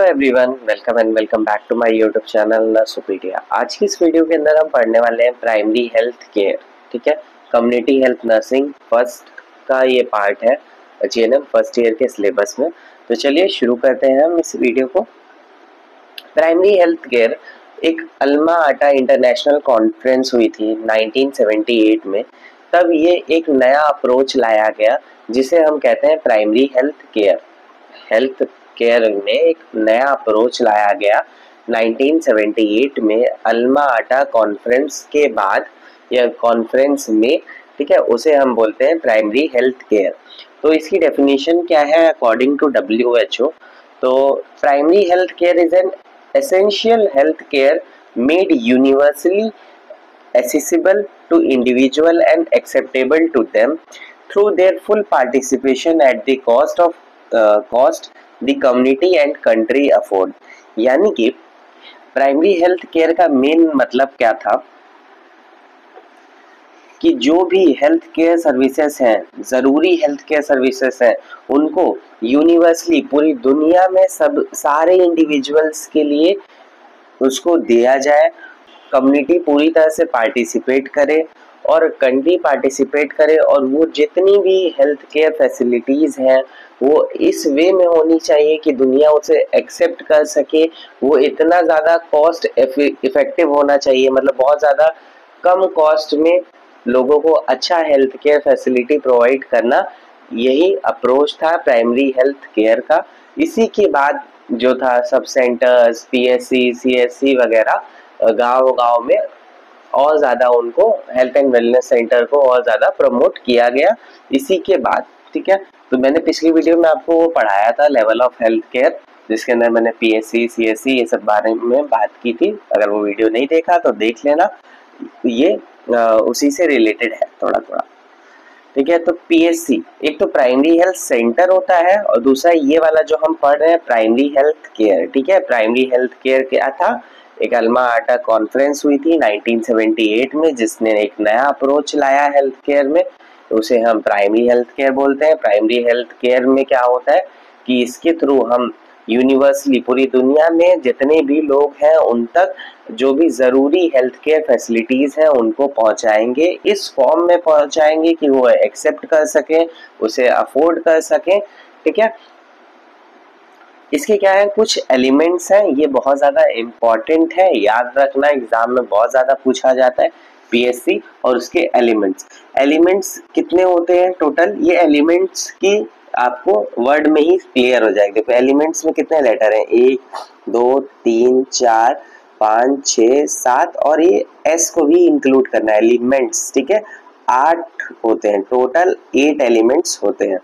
Everyone, welcome back to my YouTube channel Nursopedia. आज की इस वीडियो के अंदर हम पढ़ने वाले हैं प्राइमरी हेल्थ केयर। ठीक है, कम्युनिटी हेल्थ नर्सिंग फर्स्ट का ये पार्ट है जीएनएम फर्स्ट ईयर के सिलेबस में। तो चलिए शुरू करते हैं हम इस वीडियो को। प्राइमरी हेल्थ केयर एक अल्मा आटा इंटरनेशनल कॉन्फ्रेंस हुई थी 1978 में। तब ये एक नया अप्रोच लाया गया जिसे हम कहते हैं primary health care. Health care में एक नया अप्रोच लाया गया 1978 में अल्मा आटा कॉन्फ्रेंस के बाद या कॉन्फ्रेंस में। ठीक है, उसे हम बोलते हैं प्राइमरी हेल्थ केयर। तो इसकी डेफिनेशन क्या है अकॉर्डिंग टू WHO? तो primary health care is an essential health care made universally accessible to individual and acceptable to them through their full participation at the cost the community and country afford। यानी कि primary health care का main मतलब क्या था कि जो भी health care services हैं, ज़रूरी हेल्थ केयर सर्विसेज हैं, उनको यूनिवर्सली पूरी दुनिया में सब सारे इंडिविजुअल्स के लिए उसको दिया जाए। कम्युनिटी पूरी तरह से पार्टिसिपेट करे और कंट्री पार्टिसिपेट करे, और वो जितनी भी हेल्थ केयर फैसिलिटीज़ हैं वो इस वे में होनी चाहिए कि दुनिया उसे एक्सेप्ट कर सके। वो इतना ज़्यादा कॉस्ट इफेक्टिव होना चाहिए, मतलब बहुत ज़्यादा कम कॉस्ट में लोगों को अच्छा हेल्थ केयर फैसिलिटी प्रोवाइड करना। यही अप्रोच था प्राइमरी हेल्थ केयर का। इसी के बाद जो था सब सेंटर्स, PSC, CSC वगैरह गांव में और ज़्यादा उनको हेल्थ एंड वेलनेस सेंटर को और ज़्यादा प्रमोट किया गया इसी के बाद। ठीक है, तो मैंने पिछली वीडियो में आपको वो पढ़ाया था लेवल ऑफ हेल्थ केयर, जिसके अंदर मैंने PSC, CSC ये सब बारे में बात की थी। अगर वो वीडियो नहीं देखा तो देख लेना, ये उसी से रिलेटेड है थोड़ा थोड़ा। ठीक है, तो PSC एक तो प्राइमरी हेल्थ सेंटर होता है और दूसरा ये वाला जो हम पढ़ रहे हैं प्राइमरी हेल्थ केयर। ठीक है, प्राइमरी हेल्थ केयर क्या था? एक अल्मा आटा कॉन्फ्रेंस हुई थी 1978 में जिसने एक नया अप्रोच लाया हेल्थ केयर में, उसे हम प्राइमरी हेल्थ केयर बोलते हैं। प्राइमरी हेल्थ केयर में क्या होता है कि इसके थ्रू हम यूनिवर्सली पूरी दुनिया में जितने भी लोग हैं उन तक जो भी ज़रूरी हेल्थ केयर फैसिलिटीज़ हैं उनको पहुंचाएंगे। इस फॉर्म में पहुंचाएंगे कि वो एक्सेप्ट कर सकें, उसे अफोर्ड कर सकें। ठीक है, इसके क्या है, कुछ एलिमेंट्स हैं, ये बहुत ज़्यादा इम्पॉर्टेंट है, याद रखना, एग्जाम में बहुत ज़्यादा पूछा जाता है PSC। और उसके एलिमेंट्स कितने होते हैं टोटल? ये एलिमेंट्स की आपको वर्ड में ही क्लियर हो जाएगा। देखो एलिमेंट्स में कितने लेटर हैं, 1 2 3 4 5 6 7, और ये S को भी इंक्लूड करना है, एलिमेंट्स। ठीक है, 8 होते हैं टोटल, 8 एलिमेंट्स होते हैं।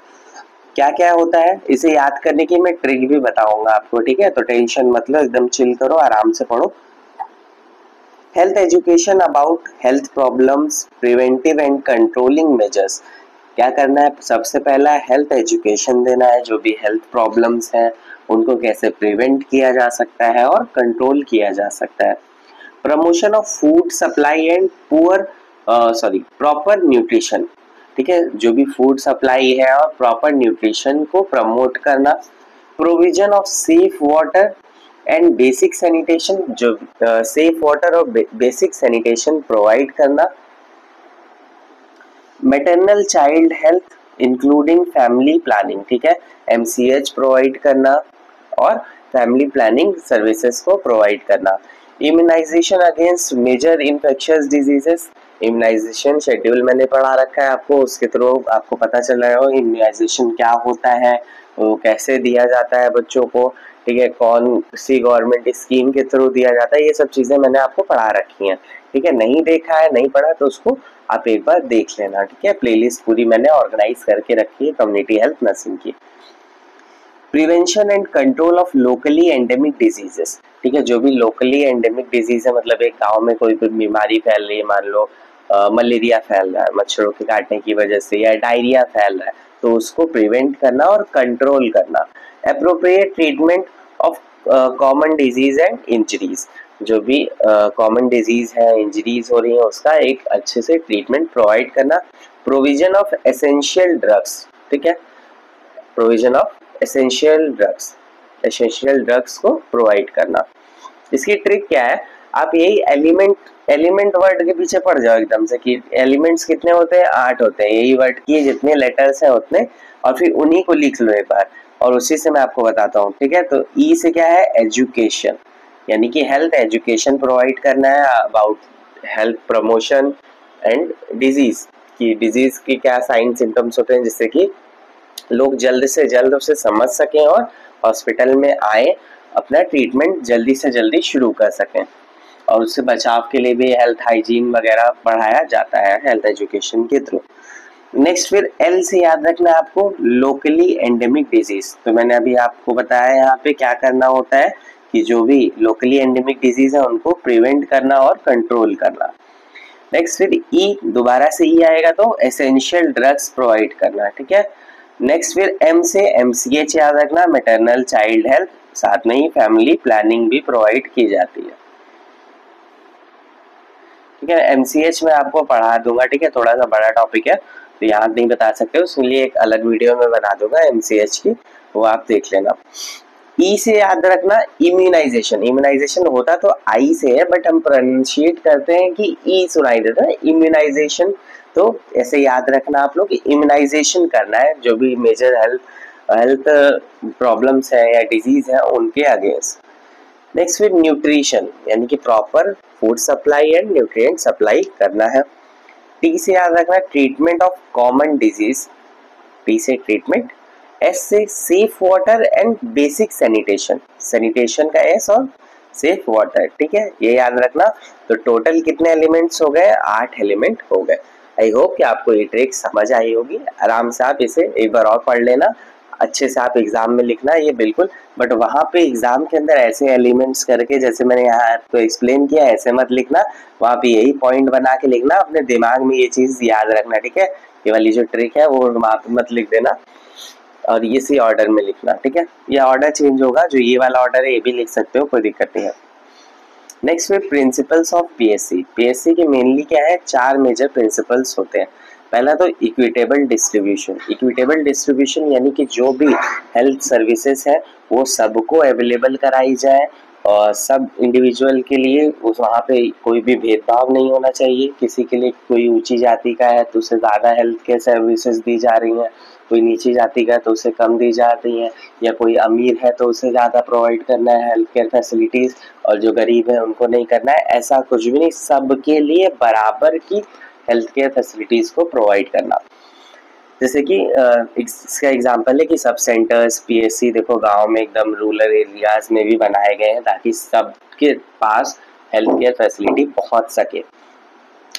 क्या क्या होता है इसे याद करने की मैं ट्रिक भी बताऊंगा आपको। ठीक है, तो टेंशन मत लो, एकदम चिल करो, आराम से पढ़ो। Health education about health problems, preventive and controlling measures. क्या करना है? सबसे पहला हेल्थ एजुकेशन देना है, जो भी हेल्थ प्रॉब्लम्स हैं उनको कैसे प्रिवेंट किया जा सकता है और कंट्रोल किया जा सकता है। Promotion of food supply and proper nutrition. ठीक है, जो भी फूड सप्लाई है और प्रॉपर न्यूट्रिशन को प्रमोट करना। Provision of safe water and basic sanitation, जो सेफ वाटर और बेसिक सैनिटेशन प्रोवाइड करना। Maternal child health including family planning. ठीक है, MCH प्रोवाइड करना और फैमिली प्लानिंग सर्विसेज को प्रोवाइड करना। Immunisation against major infectious diseases. Immunisation schedule मैंने पढ़ा रखा है आपको, उसके थ्रू आपको पता चल रहा है इम्यूनाइजेशन क्या होता है, वो कैसे दिया जाता है बच्चों को। ठीक है, कौन सी गवर्नमेंट स्कीम के थ्रू दिया जाता है, ये सब चीज़ें मैंने आपको पढ़ा रखी हैं। ठीक है, नहीं देखा है, नहीं पढ़ा तो उसको आप एक बार देख लेना। ठीक है, प्लेलिस्ट पूरी मैंने ऑर्गेनाइज करके रखी है कम्युनिटी हेल्थ नर्सिंग की। Prevention and control of locally endemic diseases. ठीक है, जो भी लोकली एंडेमिक डिजीज है, मतलब एक गांव में कोई बीमारी फैल रही है, मान लो मलेरिया फैल रहा है मच्छरों के काटने की वजह से, या डायरिया फैल रहा है, तो उसको प्रिवेंट करना और कंट्रोल करना। Appropriate treatment of common disease and injuries. जो भी कॉमन डिजीज है, इंजरीज हो रही है, उसका एक अच्छे से ट्रीटमेंट प्रोवाइड करना। Provision of essential drugs. ठीक है, provision of essential drugs, essential drugs को प्रोवाइड करना। इसकी ट्रिक क्या है, आप यही एलिमेंट वर्ड के पीछे पड़ जाओ एकदम से कि एलिमेंट्स कितने होते हैं, 8 होते हैं, यही वर्ड की जितने लेटर्स हैं उतने, और फिर उन्हीं को लिख लो एक बार और उसी से मैं आपको बताता हूँ, ठीक है। तो ई से क्या है, एजुकेशन, यानी कि हेल्थ एजुकेशन प्रोवाइड करना है about health promotion and disease, की डिजीज की क्या साइन सिम्टम्स होते हैं जिससे कि लोग जल्द से जल्द उसे समझ सकें और हॉस्पिटल में आए, अपना ट्रीटमेंट जल्दी से जल्दी शुरू कर सकें, और उससे बचाव के लिए भी हेल्थ हाइजीन वगैरह पढ़ाया जाता है हेल्थ एजुकेशन के थ्रू। नेक्स्ट फिर एल से याद रखना है आपको, लोकली एंडेमिक डिजीज। तो मैंने अभी आपको बताया यहाँ पे क्या करना होता है कि जो भी लोकली एंडेमिक डिजीज है उनको प्रिवेंट करना और कंट्रोल करना। नेक्स्ट फिर ई, दोबारा से ई आएगा तो एसेंशियल ड्रग्स प्रोवाइड करना, ठीक है। नेक्स्ट फिर एम से एमसीएच याद रखना, मैटरनल चाइल्ड हेल्थ, साथ में ही फैमिली प्लानिंग भी प्रोवाइड की जाती है, ठीक है। एमसीएच में आपको पढ़ा दूंगा, ठीक है, थोड़ा सा बड़ा टॉपिक है तो यहाँ नहीं बता सकते, उसके लिए एक अलग वीडियो में बना दूंगा एमसीएच की, वो आप देख लेना। ई से याद रखना इम्यूनाइजेशन, इम्यूनाइजेशन होता तो आई से है बट हम प्रोनाउंशिएट करते हैं कि ई सुनाई देता है, इम्यूनाइजेशन। तो ऐसे याद रखना आप लोग, इम्यूनाइजेशन करना है जो भी मेजर हेल्थ प्रॉब्लम्स है या डिजीज है उनके अगेंस्ट। नेक्स्ट फिर न्यूट्रिशन, यानी कि proper food supply and nutrient supply करना है। टी से याद रखना treatment of common disease, T से ट्रीटमेंट। एस से safe water and basic sanitation, sanitation का एस और सेफ वाटर, ठीक है, ये याद रखना। तो टोटल कितने एलिमेंट्स हो गए, 8 एलिमेंट हो गए। आई होप कि आपको ये ट्रिक समझ आई होगी, आराम से आप इसे एक बार और पढ़ लेना, अच्छे से आप एग्जाम में लिखना ये बिल्कुल, बट वहाँ पे एग्जाम के अंदर ऐसे एलिमेंट्स करके जैसे मैंने यहाँ आपको एक्सप्लेन किया ऐसे मत लिखना, वहाँ पे यही पॉइंट बना के लिखना, अपने दिमाग में ये चीज याद रखना, ठीक है। ये वाली जो ट्रिक है वो वहाँ पे मत लिख देना और इसी ऑर्डर में लिखना, ठीक है। ये ऑर्डर चेंज होगा, जो ये वाला ऑर्डर है ये भी लिख सकते हो, कोई दिक्कत नहीं है। नेक्स्ट फिर प्रिंसिपल्स ऑफ पीएससी, पीएससी के मेनली क्या है, 4 मेजर प्रिंसिपल्स होते हैं। पहला तो इक्विटेबल डिस्ट्रीब्यूशन, इक्विटेबल डिस्ट्रीब्यूशन यानी कि जो भी हेल्थ सर्विसेज है वो सबको अवेलेबल कराई जाए और सब इंडिविजुअल के लिए, उस वहाँ पे कोई भी भेदभाव नहीं होना चाहिए, किसी के लिए कोई ऊंची जाति का है तो उसे ज़्यादा हेल्थ केयर सर्विसेज दी जा रही हैं, कोई नीची जाति का है तो उसे कम दी जाती हैं, या कोई अमीर है तो उसे ज़्यादा प्रोवाइड करना है हेल्थ केयर फैसिलिटीज़ और जो गरीब है उनको नहीं करना है, ऐसा कुछ भी नहीं, सबके लिए बराबर की हेल्थ केयर फैसिलिटीज़ को प्रोवाइड करना। जैसे कि इसका एग्जांपल है कि सब सेंटर्स पीएससी देखो गांव में एकदम रूरल एरियाज में भी बनाए गए हैं ताकि सबके पास हेल्थ केयर फैसिलिटी पहुंच सके।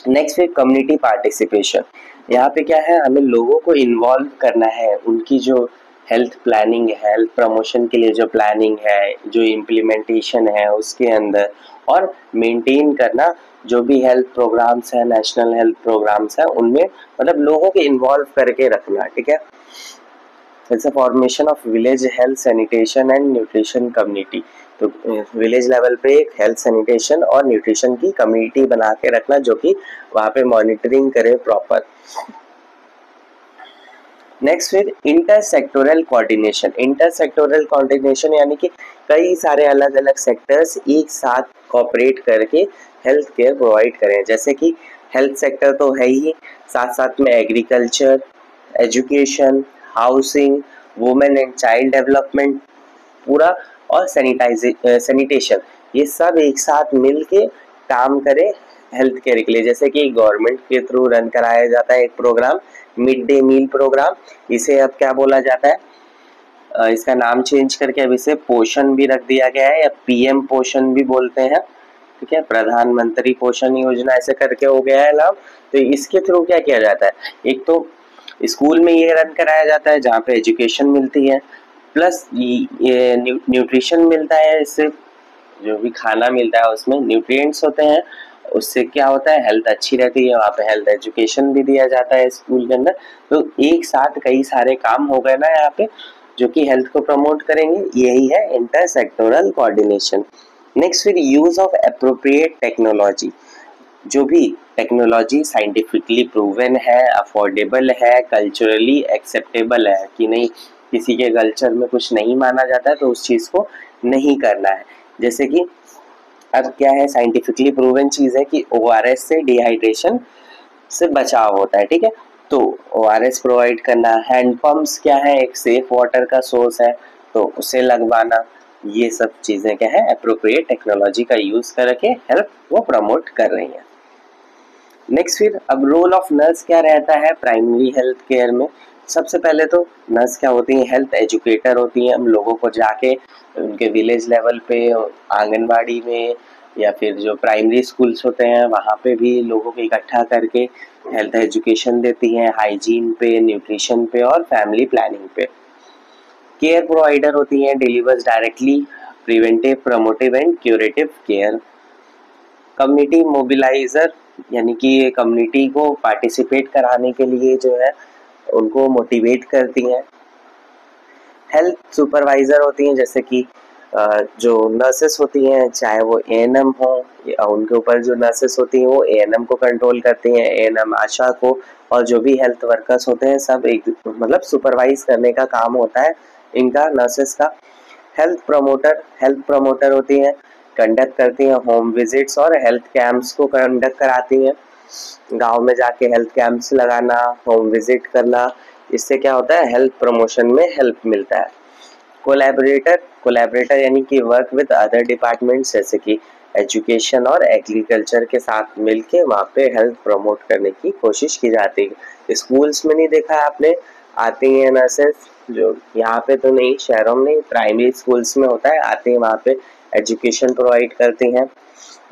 नेक्स्ट है कम्युनिटी पार्टिसिपेशन, यहाँ पे क्या है, हमें लोगों को इन्वॉल्व करना है, उनकी जो हेल्थ प्लानिंग है, हेल्थ प्रमोशन के लिए जो प्लानिंग है, जो इम्प्लीमेंटेशन है उसके अंदर, और मेंटेन करना जो भी हेल्थ प्रोग्राम्स है, नेशनल हेल्थ प्रोग्राम्स है उनमें, मतलब लोगों को इन्वॉल्व करके रखना, ठीक है। It's a formation of village health sanitation and nutrition community, तो विलेज लेवल पे एक हेल्थ सैनिटेशन और न्यूट्रिशन की कम्युनिटी बना के रखना जो कि वहाँ पे मॉनिटरिंग करे प्रॉपर। नेक्स्ट फिर inter sectoral coordination, inter sectoral coordination यानी कि कई सारे अलग अलग सेक्टर्स एक साथ कोऑपरेट करके हेल्थ केयर प्रोवाइड करें, जैसे कि हेल्थ सेक्टर तो है ही, साथ साथ में agriculture, education, housing, women and child development पूरा, और सैनिटेशन, ये सब एक साथ मिल के काम करे हेल्थ केयर के लिए। जैसे कि गवर्नमेंट के थ्रू रन कराया जाता है एक programme, mid day meal programme, इसे अब क्या बोला जाता है, इसका नाम चेंज करके अब इसे पोषण भी रख दिया गया है, या पीएम पोषण भी बोलते हैं, ठीक है, प्रधानमंत्री पोषण योजना ऐसे करके हो गया है नाम। तो इसके थ्रू क्या किया जाता है, एक तो स्कूल में ये रन कराया जाता है जहाँ पे एजुकेशन मिलती है, प्लस ये न्यूट्रिशन मिलता है, इससे जो भी खाना मिलता है उसमें न्यूट्रिएंट्स होते हैं, उससे क्या होता है हेल्थ अच्छी रहती है, वहाँ पे हेल्थ एजुकेशन भी दिया जाता है स्कूल के अंदर। तो एक साथ कई सारे काम हो गए ना यहाँ पे जो कि हेल्थ को प्रमोट करेंगे, यही है इंटर सेक्टोरल कोऑर्डिनेशन। नेक्स्ट फिर यूज ऑफ एप्रोप्रिएट टेक्नोलॉजी, जो भी टेक्नोलॉजी साइंटिफिकली प्रूवन है, अफोर्डेबल है, कल्चरली एक्सेप्टेबल है कि नहीं, किसी के कल्चर में कुछ नहीं माना जाता है तो उस चीज़ को नहीं करना है। जैसे कि अब क्या है, साइंटिफिकली प्रूवन चीज़ है कि ORS से डिहाइड्रेशन से बचाव होता है, ठीक है। तो ORS प्रोवाइड करना, हैंडपम्प्स क्या है, एक सेफ वाटर का सोर्स है तो उसे लगवाना, ये सब चीज़ें क्या है, अप्रोप्रिएट टेक्नोलॉजी का यूज़ करके हेल्थ वो प्रमोट कर रही हैं। नेक्स्ट फिर अब रोल ऑफ नर्स क्या रहता है प्राइमरी हेल्थ केयर में। सबसे पहले तो नर्स क्या होती हैं, हेल्थ एजुकेटर होती हैं। हम लोगों को जाके उनके विलेज लेवल पे, आंगनबाड़ी में या फिर जो प्राइमरी स्कूल्स होते हैं वहाँ पे भी लोगों को इकट्ठा करके हेल्थ एजुकेशन देती हैं, हाइजीन पे, न्यूट्रिशन पे और फैमिली प्लानिंग पे। केयर प्रोवाइडर होती हैं, delivers directly preventive, promotive and curative care. Community mobiliser यानी कि ये कम्युनिटी को पार्टिसिपेट कराने के लिए जो है उनको मोटिवेट करती हैं। हेल्थ सुपरवाइजर होती हैं, जैसे कि जो नर्सेस होती हैं, चाहे वो ANM हो, उनके ऊपर जो नर्सेस होती हैं वो ANM को कंट्रोल करती हैं, ANM आशा को, और जो भी हेल्थ वर्कर्स होते हैं सब एक मतलब सुपरवाइज करने का काम होता है इनका, नर्सेस का। हेल्थ प्रमोटर होती हैं, कंडक्ट करती हैं होम विजिट्स और हेल्थ कैंप्स को कंडक्ट कराती हैं। गांव में जाके हेल्थ कैंप्स लगाना, होम विजिट करना, इससे क्या होता है, हेल्थ प्रमोशन में हेल्प मिलता है। कोलैबोरेटर यानी कि वर्क विद अदर डिपार्टमेंट्स, जैसे कि एजुकेशन और एग्रीकल्चर के साथ मिलके वहाँ पे हेल्थ प्रमोट करने की कोशिश की जाती है। स्कूल्स में नहीं देखा आपने, आती हैं नर्सेस, जो यहाँ पे तो नहीं, शहरों में नहीं, प्राइमरी स्कूल्स में होता है, आती हैं वहाँ पे एजुकेशन प्रोवाइड करती हैं।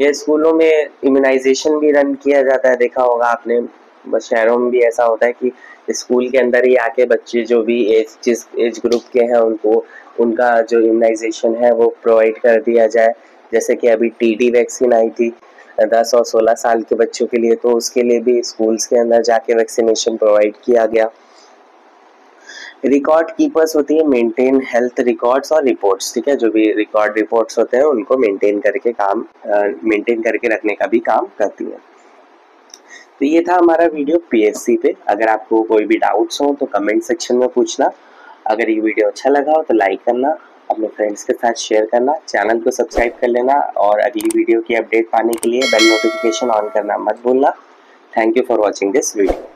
ये स्कूलों में इम्यूनाइजेशन भी रन किया जाता है, देखा होगा आपने। बस शहरों में भी ऐसा होता है कि स्कूल के अंदर ही आके बच्चे जो भी जिस एज ग्रुप के हैं उनको उनका जो इम्यूनाइजेशन है वो प्रोवाइड कर दिया जाए। जैसे कि अभी TD वैक्सीन आई थी 10 और 16 साल के बच्चों के लिए, तो उसके लिए भी स्कूल्स के अंदर जाके वैक्सीनेशन प्रोवाइड किया गया। रिकॉर्ड कीपर्स होती है, मेंटेन हेल्थ रिकॉर्ड्स और रिपोर्ट्स, ठीक है। जो भी रिकॉर्ड रिपोर्ट्स होते हैं उनको मेंटेन करके रखने का भी काम करती है। तो ये था हमारा वीडियो PSC पे। अगर आपको कोई भी डाउट्स हो तो कमेंट सेक्शन में पूछना। अगर ये वीडियो अच्छा लगा हो तो लाइक करना, अपने फ्रेंड्स के साथ शेयर करना, चैनल को सब्सक्राइब कर लेना और अगली वीडियो की अपडेट पाने के लिए बेल नोटिफिकेशन ऑन करना मत भूलना। Thank you for watching this video.